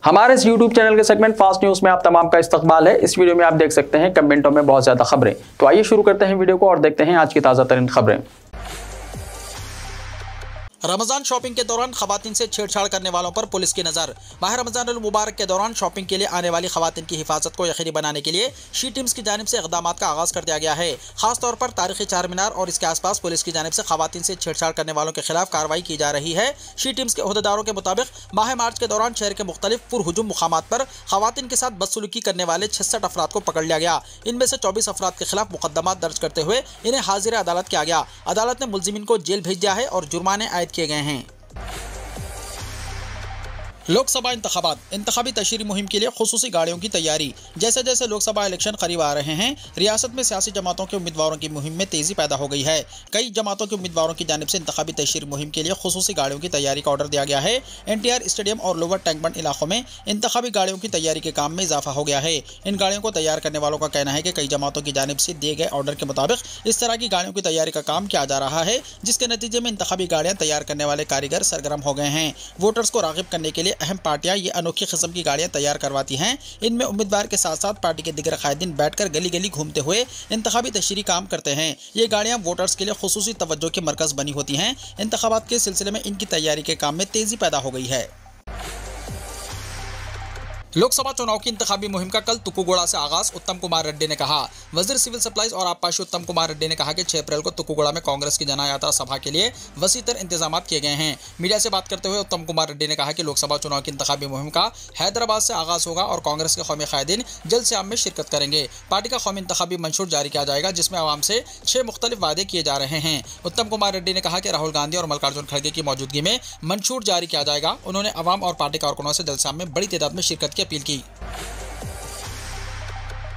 हमारे इस YouTube channel के सेगमेंट फास्ट न्यूज में आप तमाम का इस्तकबाल है। इस वीडियो में आप देख सकते हैं कमेंटों में बहुत ज्यादा खबरें। तो आइए शुरू करते हैं वीडियो को और देखते हैं आज की ताजा तरीन खबरें। रमजान शॉपिंग के दौरान खवातीन से छेड़छाड़ करने वालों पर पुलिस की नजर। माह रमजान अल मुबारक के दौरान शॉपिंग के लिए आने वाली खवातीन की हिफाजत को यकीनी बनाने के लिए शी टीम्स की जानिब से इकदाम का आगाज कर दिया गया है। खासतौर पर तारीखी चार मीनार और इसके आसपास पुलिस की जानिब से खवातीन से छेड़छाड़ करने वालों के खिलाफ कार्रवाई की जा रही है। शी टीम्स के ओहदेदारों के मुताबिक माह मार्च के दौरान शहर के मुख्तलिफ पुरहुजुम मुकामात पर खवातीन के साथ बदसलूकी करने वाले 66 अफराद को पकड़ लिया गया। इनमें से 24 अफराद के खिलाफ मुकदमा दर्ज करते हुए इन्हें हाजिर अदालत किया गया। अदालत ने मुलजिमीन को जेल भेज दिया है और जुर्माने आयद किए गए हैं। लोकसभा इंतखाबी तशरीह मुहिम के लिए खुसूसी गाड़ियों की तैयारी। जैसे जैसे लोकसभा इलेक्शन करीब आ रहे हैं, रियासत में सियासी जमातों के उम्मीदवारों की मुहिम में तेजी पैदा हो गई है। कई जमातों के उम्मीदवारों की जानिब से इंतखाबी तशरीह मुहिम के लिए खुसूसी गाड़ियों की तैयारी का ऑर्डर दिया गया है। NTR स्टेडियम और लोअर टैंक बंड इलाकों में इंतखाबी गाड़ियों की तैयारी के काम में इजाफा हो गया है। इन गाड़ियों को तैयार करने वालों का कहना है कि कई जमातों की जानिब से दिए गए ऑर्डर के मुताबिक इस तरह की गाड़ियों की तैयारी का काम किया जा रहा है, जिसके नतीजे में इंतखाबी गाड़ियां तैयार करने वाले कारीगर सरगर्म हो गए हैं। वोटर्स को रागिब करने के लिए अहम पार्टियां अनोखी किस्म की गाड़ियां तैयार करवाती हैं। इनमें उम्मीदवार के साथ साथ पार्टी के दिगर कायदीन बैठकर गली गली घूमते हुए इंतखाबी तशरीह काम करते हैं। ये गाड़ियां वोटर्स के लिए खुसूसी तवज्जो के मरकज बनी होती हैं। इंतखाबात के सिलसिले में इनकी तैयारी के काम में तेजी पैदा हो गई है। लोकसभा चुनाव की इंतखाबी मुहिम का कल तुकुगोड़ा से आगाज। उत्तम कुमार रेड्डी ने कहा। वजीर सिविल सप्लाईज और आबपाशी उत्तम कुमार रेड्डी ने कहा कि 6 अप्रैल को तुकुगोड़ा में कांग्रेस की जना यात्रा सभा के लिए वसीतर इंतजाम किए गए हैं। मीडिया से बात करते हुए उत्तम कुमार रेड्डी ने कहा कि लोकसभा चुनाव की इंतखाबी मुहिम का हैदराबाद से आगाज होगा और कांग्रेस के कौमी कायदीन जल्द से आम में शिरकत करेंगे। पार्टी का कौमी इंतखाबी मंशूर जारी किया जाएगा, जिसमें आवाम से 6 मुख्तलिफ वादे किए जा रहे हैं। उत्तम कुमार रेड्डी ने कहा कि राहुल गांधी और मल्लिकार्जुन खड़गे की मौजूदगी में मंशूर जारी किया जाएगा। उन्होंने आवाम और पार्टी कारकुनों से जल्द से आम में बड़ी तादाद में शिरकत की अपील की।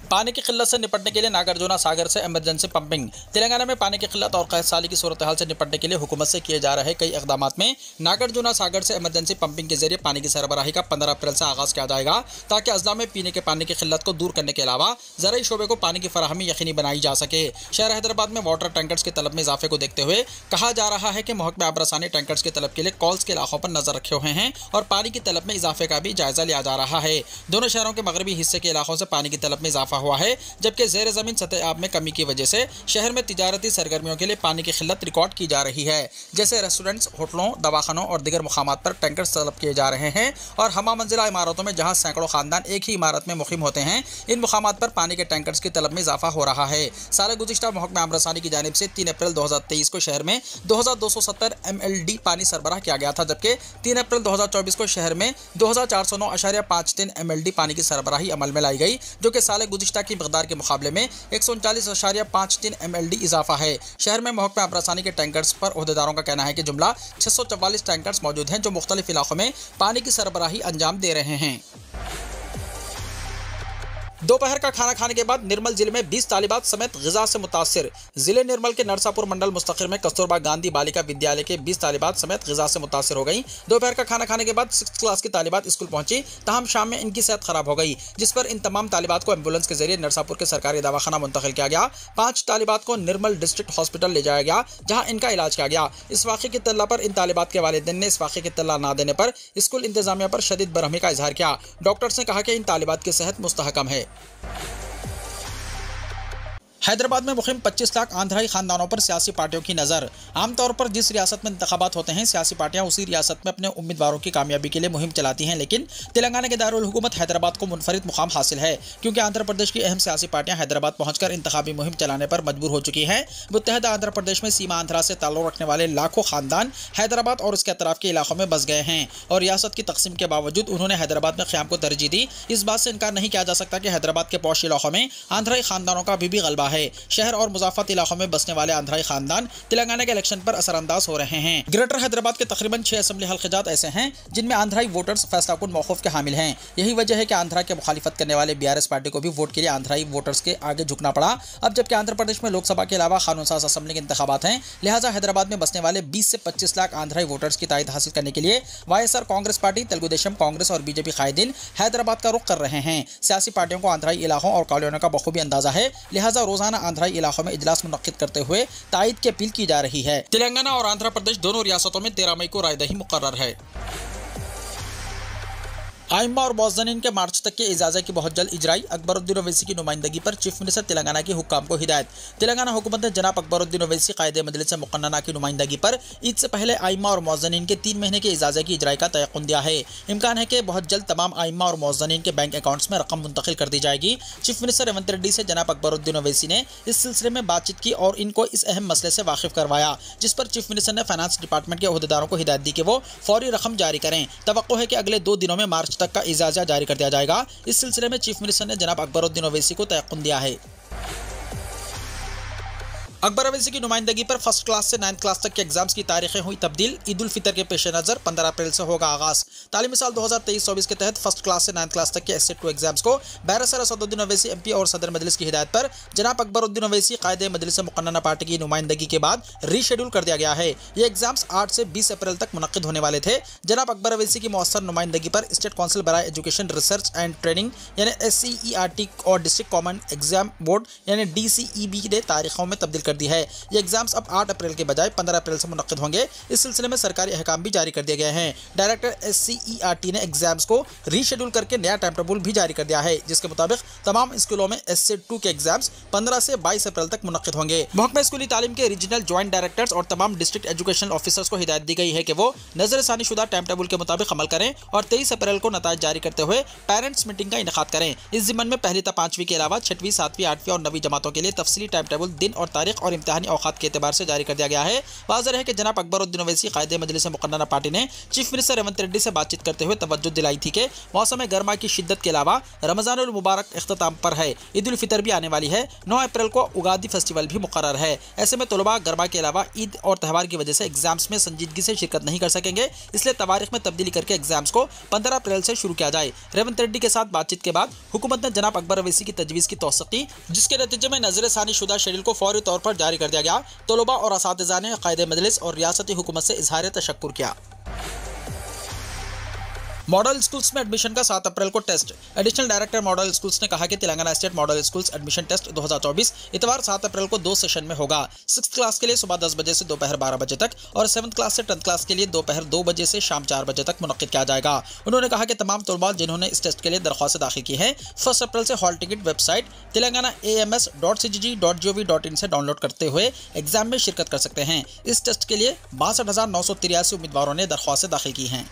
पानी की किल्लत से निपटने के लिए नागार्जुना सागर से इमरजेंसी पंपिंग। तेलंगाना में पानी की किल्लत और कैसाली की सूरत हाल से निपटने के लिए हुकूमत से किए जा रहे कई इकदाम में नागार्जुना सागर से इमरजेंसी पंपिंग के जरिए पानी की सरबराही का 15 अप्रैल से आगाज किया जाएगा, ताकि अजला में पीने के पानी की किल्लत को दूर करने के अलावा ज़राई शोबे को पानी की फराहमी यकीनी बनाई जा सके। शहर हैदराबाद में वाटर टैंकर्स की तलब में इजाफे को देखते हुए कहा जा रहा है कि महकमा आबरसानी टैंकर्स की तलब के लिए कॉल्स के इलाकों पर नजर रखे हुए हैं और पानी की तलब में इजाफे का भी जायजा लिया जा रहा है। दोनों शहरों के मगरबी हिस्से के इलाकों से पानी की तलब में इजाफा हुआ है, जबकि ज़ेर ज़मीन सतह आब में कमी की वजह से शहर में तिजारती सरगर्मियों के लिए पानी की किल्लत रिकॉर्ड की जा रही है। जैसे रेस्टोरेंट्स, होटलों, दवाखानों और दिगर मुकामात पर टैंकर्स तलब किए जा रहे हैं और हमा मंजिला इमारतों में जहां सैकड़ों खानदान एक ही इमारत में मुकीम होते हैं, इन मुकामात पर पानी के टैंकर्स की तलब में इजाफा हो रहा है। साल गुज़िश्ता महकमा आबरसानी की जानिब से 3 अप्रैल 2023 को शहर में 2270 MLD पानी सरबराह किया गया था, जबकि 3 अप्रैल 2024 को शहर में 2409.53 MLD पानी की सरबराही अमल में लाई गई, जो कि साल गुज़िश्ता की मकदार के मुकाबले में 139.53 MLD इजाफा है। शहर में महकमा आबरसानी के टैंकर्स पर ओहदेदारों का कहना है कि जुमला 644 टैंकर्स मौजूद हैं, जो मुख्तलिफ इलाकों में पानी की सरबराही अंजाम दे रहे हैं। दोपहर का खाना खाने के बाद निर्मल जिले में 20 तालिबात समेत ग़िज़ा से मुतासिर। जिले निर्मल के नरसापुर मंडल मुस्तक़िर में कस्तूरबा गांधी बालिका विद्यालय के 20 तालिबात समेत ग़िज़ा से मुतासिर हो गई। दोपहर का खाना खाने के बाद 6th क्लास की तालिबात स्कूल पहुंची, ताहम शाम में इनकी सेहत खराब हो गई, जिस पर इन तमाम तालिबात को एम्बुलेंस के जरिए नरसापुर के सरकारी दवाखाना मुंतकिल किया गया। 5 तालिबात को निर्मल डिस्ट्रिक्ट हॉस्पिटल ले जाया गया, जहाँ इनका इलाज किया गया। इस वाक़े की इत्तला पर इन तालिबात के वालिदैन ने इस वाक़े की इत्तला न देने पर स्कूल इंतजामिया पर शदीद बरहमी का इजहार किया। डॉक्टर्स ने कहा कि इन तालिबात की सेहत मुस्तहकम है। हैदराबाद में मुहिम 25 लाख आंध्राई खानदानों पर सियासी पार्टियों की नज़र। आमतौर पर जिस रियासत में इंतखाबात होते हैं, सियासी पार्टियां उसी रियासत में अपने उम्मीदवारों की कामयाबी के लिए मुहिम चलाती हैं, लेकिन तेलंगाना के दारुल हुकूमत हैदराबाद को मुनफरिद मुकाम हासिल है, क्योंकि आंध्र प्रदेश की अहम सियासी पार्टियां हैदराबाद पहुंचकर इंतखाबी मुहिम चलाने पर मजबूर हो चुकी हैं। मुत्तहदा आंध्र प्रदेश में सीमा आंध्रा से ताल्लुक रखने वाले लाखों खानदान हैदराबाद और उसके अतराफ के इलाकों में बस गए हैं और रियासत की तकसीम के बावजूद उन्होंने हैदराबाद में क़याम को तरजीह दी। इस बात से इनकार नहीं किया जा सकता कि हैदराबाद के पौश इलाकों में आंध्राई खानदानों का अभी भी गलबा है। शहर और मुजाफत इलाकों में बसने वाले आंध्राई खानदान तेलंगाना के इलेक्शन पर असरअंदाज हो रहे हैं। ग्रेटर हैदराबाद के तकरीबन 6 असेंबली हल्क़ात ऐसे हैं जिनमें आंध्राई वोटर्स फैसलाकुन मौक़ूफ़ के हामिल हैं। यही वजह है कि आंध्रा के मुखालिफत करने वाले BRS पार्टी को भी वोट के लिए आंध्राई वोटर्स के आगे झुकना पड़ा। अब जबकि आंध्र प्रदेश में लोकसभा के अलावा कानून साज असेंबली के इंतखाबात हैं, लिहाजा हैदराबाद में बसने वाले 20 से 25 लाख आंध्राई वोटर्स की तायद हासिल करने के लिए YSR कांग्रेस पार्टी, तेलुगु देशम कांग्रेस और BJP कायदीन हैदराबाद का रुख कर रहे हैं। सियासी पार्टियों को आंध्राई इलाकों और कॉलोनियों का बखूबी अंदाजा है, लिहाजा रोजाना आंध्राई इलाकों में इजलास मुनक्किद करते हुए तायद की अपील की जा रही है। तेलंगाना और आंध्र प्रदेश दोनों रियासतों में 13 मई को रायदही मुकर्रर है। आइम्मा और मौज़निन के मार्च तक के इजाज़त की बहुत जल्द इजराई। अकबरुद्दीन ओवैसी की नुमाइंदगी पर चीफ मिनिस्टर तेलंगाना की हुक्काम को हिदायत। तेलंगाना हुकूमत ने जनाब अकबरुद्दीन ओवैसी कायदे मजलिस मुक़न्नना की नुमाइंदगी पर ईद से पहले आइम्मा और मौज़निन के 3 महीने के इजाज़त की इजराई का तयक़ुन दिया है। इम्कान है कि बहुत जल्द तमाम आइम्मा और मौज़निन के बैंक अकाउंट्स में रकम मुंतकिल कर दी जाएगी। चीफ मिनिस्टर रेवंत रेड्डी से जनाब अकबरुद्दीन ओवैसी ने इस सिलसिले में बातचीत की और इनको इस अहम मसले से वाकिफ करवाया, जिस पर चीफ मिनिस्टर ने फाइनेंस डिपार्टमेंट के अहदेदारों को हिदायत दी कि वो फौरी रकम जारी करें। तवक्को है कि अगले 2 दिनों में मार्च तक का इजाज़त जारी कर दिया जाएगा। इस सिलसिले में चीफ मिनिस्टर ने जनाब अकबरुद्दीन ओवैसी को तयक़ुन दिया है। अकबर ओवैसी की नुमाइंदगी पर फर्स्ट क्लास से 9th क्लास तक के एग्जाम्स की तारीखें हुई तब्दील। ईद उल फितर के पेश नज़र 15 अप्रैल से होगा आगाज। तालीमी साल 2023-24 के तहत फर्स्ट क्लास से 9th क्लास तक के एसेट 2 एग्जाम्स को बैरिस्टर असदुद्दीन ओवैसी MP और सदर मजलिस की हिदायत पर जनाब अकबरुद्दीन ओवैसी कायदे मजलिस मुक़न्नना पार्टी की नुमाइंदगी के बाद रीशेड्यूल कर दिया गया है। ये एग्जाम्स 8 से 20 अप्रैल तक मुनक्किद होने वाले थे। जनाब अकबर ओवैसी की मौसर नुमाइंदगी पर स्टेट काउंसिल बराए एजुकेशन रिसर्च एंड ट्रेनिंग यानी SCERT और डिस्ट्रिक्ट कॉमन एग्जाम बोर्ड यानी DCEB ने तारीखों में तब्दील कर दी है। ये एग्जाम्स अब 8 अप्रैल के बजाय 15 अप्रैल से मुनक्किद होंगे। इस सिलसिले में सरकारी अहकाम भी जारी कर दिए गए हैं। डायरेक्टर SCERT ने एग्जाम्स को रीशेड्यूल करके नया टाइम टेबल भी जारी कर दिया है, जिसके मुताबिक तमाम स्कूलों में एसेट 2 के एग्जाम्स 15 से 22 अप्रैल तक मुनक्किद होंगे। महकमा स्कूली तालीम के रीजनल ज्वाइंट डायरेक्टर्स और तमाम डिस्ट्रिक्ट एजुकेशनल ऑफिसर्स को हिदायत दी गई है कि वो नजरसानी शुदा टाइम टेबल के मुताबिक अमल करें और 23 अप्रैल को नताइज जारी करते हुए पेरेंट्स मीटिंग का इनेकाद करें। इस जिम्मन में पहली तक 5वीं के अलावा 6वीं, 7वीं, 8वीं और 9वीं जमातों के लिए तफसीली टाइम टेबल दिन और तारीख और इम्तिहानी औकात के एतबार से जारी कर दिया गया है। वाज़ेह है कि जनाब अकबरुद्दीन ओवैसी कायदे मजलिस मुक़न्नना पार्टी ने चीफ मिनिस्टर रेवंत रेड्डी से बातचीत करते हुए तवज्जो दिलाई थी कि मौसम गर्मा की शिद्दत के अलावा रमज़ानुल मुबारक इख्तिताम पर है, ईद उल फितर भी आने वाली है। 9 अप्रैल को उगादी फेस्टिवल भी मुकर्रर है। ऐसे में तलबा गर्मा के अलावा ईद और त्यौहार की वजह से एग्जाम्स में संजीदगी से शिरकत नहीं कर सकेंगे, इसलिए तवारीख में तब्दीली करके एग्जाम्स को 15 अप्रैल से शुरू किया जाए। रेवंत रेड्डी के साथ बातचीत के बाद हुकूमत ने जनाब अकबर ओवैसी की तजवीज़ की तौसीक़ की, जिसके नतीजे में नजरसानी शुदा शेड्यूल को फौरी तौर पर जारी कर दिया गया। तलबा और असातिज़ा ने कायदे मजलिस और रियासती हुकूमत से इजहार तशक्कुर किया। मॉडल स्कूल्स में एडमिशन का 7 अप्रैल को test. Additional director model schools ने कहा कि Telangana state model schools admission test 2024 इतवार 7 अप्रैल को 2 सेशन में होगा। 6th क्लास के लिए सुबह 10 बजे से दोपहर 12 बजे तक और 7th क्लास से 10th क्लास के लिए दोपहर 2 बजे से शाम 4 बजे तक मुनक्किद किया जाएगा। उन्होंने कहा कि तमाम तलबा जिन्होंने इस टेस्ट के लिए दरख्वास्त दाखिल की है 1 अप्रैल से hall ticket website Telangana AMS.cgg.gov.in से डाउनलोड करते हुए एग्जाम में शिरकत कर सकते हैं। इस टेस्ट के लिए 62,983 उम्मीदवारों ने दरख्वास्तें दाखिल की हैं।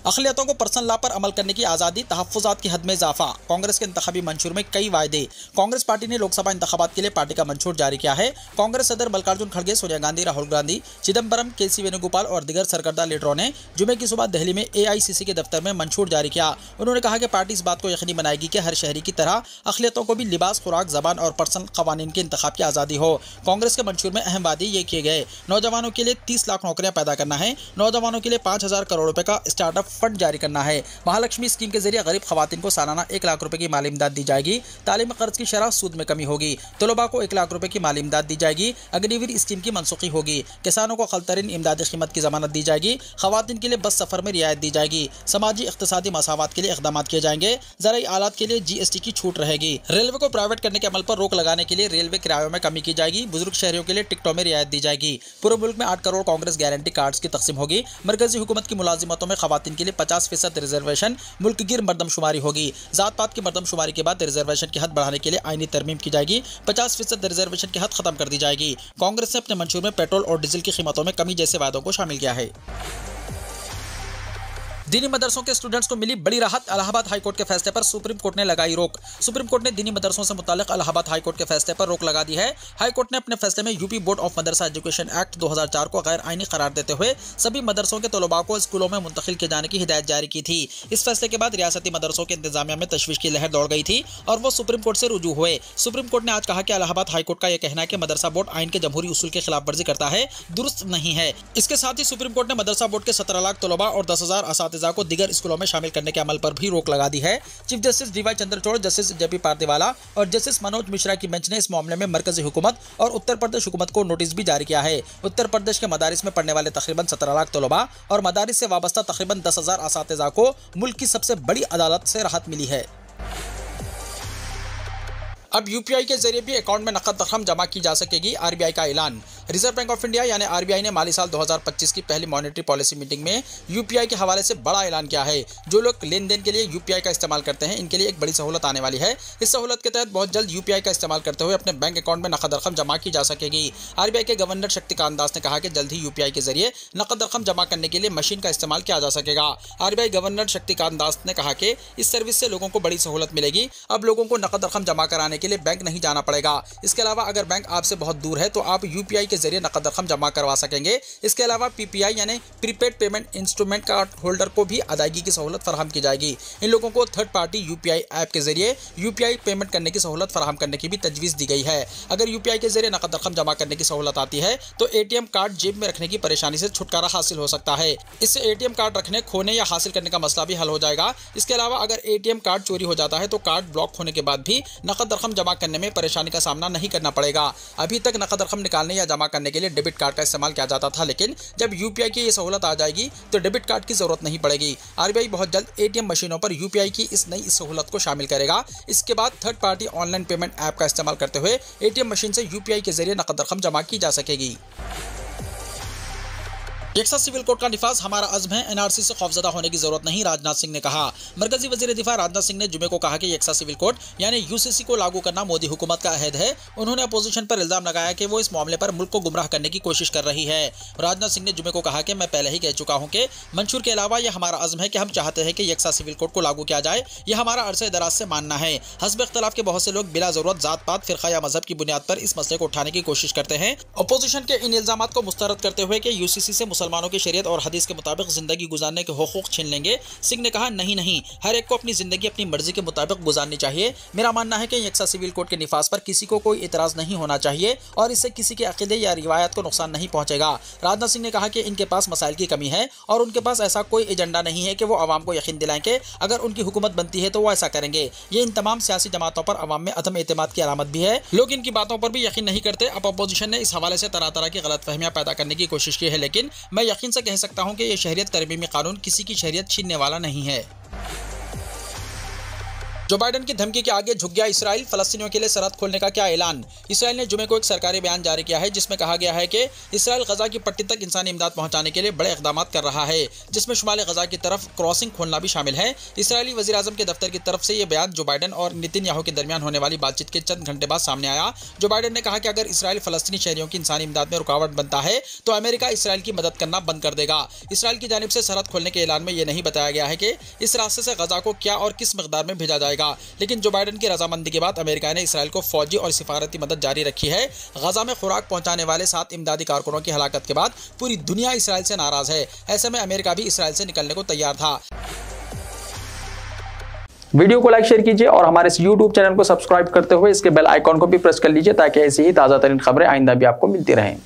अक़लियतों को पर्सनल लॉ पर अमल करने की आज़ादी, तहफ़्फ़ुज़ात की हद में इजाफा। कांग्रेस के इंतखाबी मंशूर में कई वायदे। कांग्रेस पार्टी ने लोकसभा इंतखाबात के लिए पार्टी का मंशूर जारी किया है। कांग्रेस सदर मल्लिकार्जुन खड़गे, सोनिया गांधी, राहुल गांधी, चिदम्बरम, KC वेणुगोपाल और दिगर सरकर्दा लीडरों ने जुमे की सुबह दिल्ली में AICC के दफ्तर में मंशूर जारी किया। उन्होंने कहा कि पार्टी इस बात को यकीनी बनाएगी कि हर शहरी की तरह अक़लियतों को भी लिबास, खुराक, ज़बान और पर्सनल क़वानीन के इंतखाब की आज़ादी हो। कांग्रेस के मंशूर में अहम वादे ये किए गए। नौजवानों के लिए 30 लाख नौकरियाँ पैदा करना है। नौजवानों के लिए 5,000 करोड़ रुपये का स्टार्टअप फंड जारी करना है। महालक्ष्मी स्कीम के जरिए गरीब खवातीन को सालाना 1 लाख रुपए की माली इमदाद दी जाएगी। तालीम कर्ज की शरह सूद में कमी होगी। तलबा को 1 लाख रुपए की माली इमदाद दी जाएगी। अग्निवीर स्कीम की मनसूखी होगी। किसानों को खलतरीन इमदादी कीमत की जमानत दी जाएगी। खवातीन के लिए बस सफर में रियायत दी जाएगी। समाजी इख्तिसादी मसावात के लिए इक़दाम किए जाएंगे। ज़राई आलात के लिए GST की छूट रहेगी। रेलवे को प्राइवेट करने के अमल पर रोक लगाने के लिए रेलवे किरायों में कमी की जाएगी। बुजुर्ग शहरियों के लिए टिकटों में रियायत दी जाएगी। पूरे मुल्क में 8 करोड़ कांग्रेस गारंटी कार्ड्स की तकसीम होगी। मरकजी हुकूमत की मुलाजिमतों में खवातीन के लिए 50% रिजर्वेशन, मुल्कगिर मरदमशुमारी होगी। जात पात की मरदमशुमारी के बाद रिजर्वेशन की हद बढ़ाने के लिए आईनी तरमीम की जाएगी। 50% रिजर्वेशन की हद खत्म कर दी जाएगी। कांग्रेस ने अपने मंशूर में पेट्रोल और डीजल की कीमतों में कमी जैसे वादों को शामिल किया है। दीनी मदरसों के स्टूडेंट्स को मिली बड़ी राहत। इलाहाबाद हाई कोर्ट के फैसले पर सुप्रीम कोर्ट ने लगाई रोक। सुप्रीम कोर्ट ने दीनी मदरसों से मुताल्लिक इलाहाबाद हाई कोर्ट के फैसले पर रोक लगा दी है। हाई कोर्ट ने अपने फैसले में UP board of Madrasa education act 2004 को गैर आईनी करार देते हुए सभी मदरसों के तलबा को स्कूलों में मुंतकिल किए जाने की हिदायत जारी की थी। इस फैसले के बाद रियासती मदरसों के इंतजामिया में तशवीश की लहर दौड़ गई थी और वो सुप्रीम कोर्ट से रुजू हुए। सुप्रीम कोर्ट ने आज कहा कि इलाहाबाद हाई कोर्ट का यह कहना है कि मदरसा बोर्ड आइन के जमहूरी उसूल की खिलाफ वर्जी करता है, दुरुस्त नहीं है। इसके साथ ही सुप्रीम कोर्ट ने मदरसा बोर्ड के 17 लाख तलबा और 10,000 असातिज़ा को दीगर स्कूलों में शामिल करने के अमल पर भी रोक लगा दी है। Chief justice DY Chandrachud, justice JP Pardiwala और जस्टिस मनोज मिश्रा की बेंच ने इस मामले में मरकजी हुकूमत और उत्तर प्रदेश हुकूमत को नोटिस भी जारी किया है। उत्तर प्रदेश के मदारिस में पढ़ने वाले तकरीबन 17 लाख तलबा और मदारिस से वाबस्ता तकरीबन 10,000 असातिज़ा को मुल्क की सबसे बड़ी अदालत से राहत मिली है। अब UPI के जरिए भी अकाउंट में नकद रकम जमा की जा सकेगी। RBI का ऐलान। रिजर्व बैंक ऑफ इंडिया यानी आरबीआई ने माली साल 2025 की पहली मॉनेटरी पॉलिसी मीटिंग में यूपीआई के हवाले से बड़ा ऐलान किया है। जो लोग लेन देन के लिए यूपीआई का इस्तेमाल करते हैं, इनके लिए एक बड़ी सहूलत आने वाली है। इस सहूलत के तहत बहुत जल्द यूपीआई का इस्तेमाल करते हुए अपने बैंक अकाउंट में नकद रकम जमा की जा सकेगी। आरबीआई के गवर्नर शक्तिकांत दास ने कहा कि जल्द ही यूपीआई के जरिए नकद रकम जमा करने के लिए मशीन का इस्तेमाल किया जा सकेगा। आरबीआई गवर्नर शक्तिकांत दास ने कहा कि इस सर्विस से लोगों को बड़ी सहूलत मिलेगी। अब लोगों को नकद रकम जमा कराने के लिए बैंक नहीं जाना पड़ेगा। इसके अलावा अगर बैंक आपसे बहुत दूर है तो आप यूपीआई के जरिए नकद रकम जमा करवा सकेंगे। इसके अलावा पीपीआई यानी prepaid payment instrument card holder को भी अदायगी की सहूलत फराहम की जाएगी। इन लोगों को थर्ड पार्टी यूपीआई ऐप के जरिए यूपीआई पेमेंट करने की सहूलत फराहम करने की भी तजवीज़ दी गई है। अगर यूपीआई के जरिए नकद रकम जमा करने की सहूलत आती है तो एटीएम कार्ड जेब में रखने की परेशानी से छुटकारा हासिल हो सकता है। इससे एटीएम कार्ड रखने, खोने या हासिल करने का मसला भी हल हो जाएगा। इसके अलावा अगर एटीएम कार्ड चोरी हो जाता है तो कार्ड ब्लॉक होने के बाद भी नकद रकम जमा करने में परेशानी का सामना नहीं करना पड़ेगा। अभी तक नकद रकम निकालने या जमा करने के लिए डेबिट कार्ड का इस्तेमाल किया जाता था, लेकिन जब यूपीआई की ये सहूलत आ जाएगी तो डेबिट कार्ड की जरूरत नहीं पड़ेगी। आरबीआई बहुत जल्द एटीएम मशीनों पर यूपीआई की इस नई सहूलत को शामिल करेगा। इसके बाद third party online payment app का इस्तेमाल करते हुए एटीएम मशीन से यूपीआई के जरिए नकद रकम जमा की जा सकेगी। यकसा सिविल कोड का निफाज हमारा अज़्म है, एनआरसी से खौफजदा होने की जरूरत नहीं, राजनाथ सिंह ने कहा। मरकजी वजीर दिफा राजनाथ सिंह ने जुमे को कहा कि यकसा सिविल कोड यानी यूसीसी को लागू करना मोदी हुकूमत का अहद है। उन्होंने अपोजिशन पर इल्जाम लगाया कि वो इस मामले पर मुल्क को गुमराह करने की कोशिश कर रही है। राजनाथ सिंह ने जुमे को कहा कि मैं पहले ही कह चुका हूँ कि मंशूर के अलावा यह हमारा अज़्म है कि हम चाहते हैं कि यकसा सिविल कोड को लागू किया जाए। यह हमारा अरसे दराज से मानना है। हस्ब इख्तलाफ के बहुत से लोग बिला जरूरत जात पात, फिरका या मजहब की बुनियाद पर इस मसले को उठाने की कोशिश करते हैं। अपोजिशन के इन इल्जामात को मुस्तरद करते हुए कि यूसीसी से मुसलमानों की शरीयत और हदीस के मुताबिक जिंदगी गुजारने के हुकूक छीन लेंगे, सिंह ने कहा नहीं, हर एक को अपनी जिंदगी अपनी मर्जी के मुताबिक गुजारनी चाहिए। मेरा मानना है कि यकसा सिविल कोड के निफाज पर किसी को कोई इतराज नहीं होना चाहिए और इससे किसी के अकीदे या रिवायत को नुकसान नहीं पहुंचेगा। राजनाथ सिंह ने कहा कि इनके पास मसाइल की कमी है और उनके पास ऐसा कोई एजेंडा नहीं है कि वो अवाम को यकीन दिलाएं कि अगर उनकी हुकूमत बनती है तो वो ऐसा करेंगे। ये इन तमाम सियासी जमातों पर अवाम में अदम एतमाद की अलामत भी है। लोग इनकी बातों पर भी यकीन नहीं करते। अब अपोजिशन ने इस हवाले से तरह तरह की गलतफहमियां पैदा करने की कोशिश की है, लेकिन मैं यकीन से कह सकता हूं कि यह शहरियत तरमीमी कानून किसी की शहरियत छीनने वाला नहीं है। जो बाइडेन की धमकी के आगे झुक गया इसराइल, फलस्तीनियों के लिए सरहद खोलने का क्या ऐलान। इसराइल ने जुमे को एक सरकारी बयान जारी किया है जिसमें कहा गया है कि इसराइल गजा की पट्टी तक इंसानी इमदाद पहुंचाने के लिए बड़े इकदाम कर रहा है, जिसमें शुमाली गजा की तरफ क्रॉसिंग खोलना भी शामिल है। इसराइली वज़ीर आज़म के दफ्तर की तरफ से यह बयान जो बाइडेन और नेतन्याहू के दरमियान होने वाली बातचीत के चंद घंटे बाद सामने आया। जो बाइडेन ने कहा कि अगर इसराइल फलस्तीनी शहरियों की इंसानी इमदाद में रुकावट बनता है तो अमेरिका इसराइल की मदद करना बंद कर देगा। इसराइल की जानिब से सरहद खोलने के ऐलान में यह नहीं बताया गया है कि इस रास्ते से गजा को क्या और किस मिकदार में भेजा जाएगा, लेकिन जो बाइडेन की रजामंदी के बाद अमेरिका ने इसराइल को फौजी और सिफारती मदद जारी रखी है। गजा में खुराक पहुंचाने वाले 7 इमदादी कारकुनों की हलाकत के बाद पूरी दुनिया इसराइल से नाराज है। ऐसे में अमेरिका भी इसराइल से निकलने को तैयार था। वीडियो को लाइक शेयर कीजिए और हमारे इस YouTube चैनल को सब्सक्राइब करते हुए इसके बेल आइकॉन को भी प्रेस कर लीजिए ताकि ऐसी ही ताज़ा तरीन खबरें आइंदा भी आपको मिलती रहें।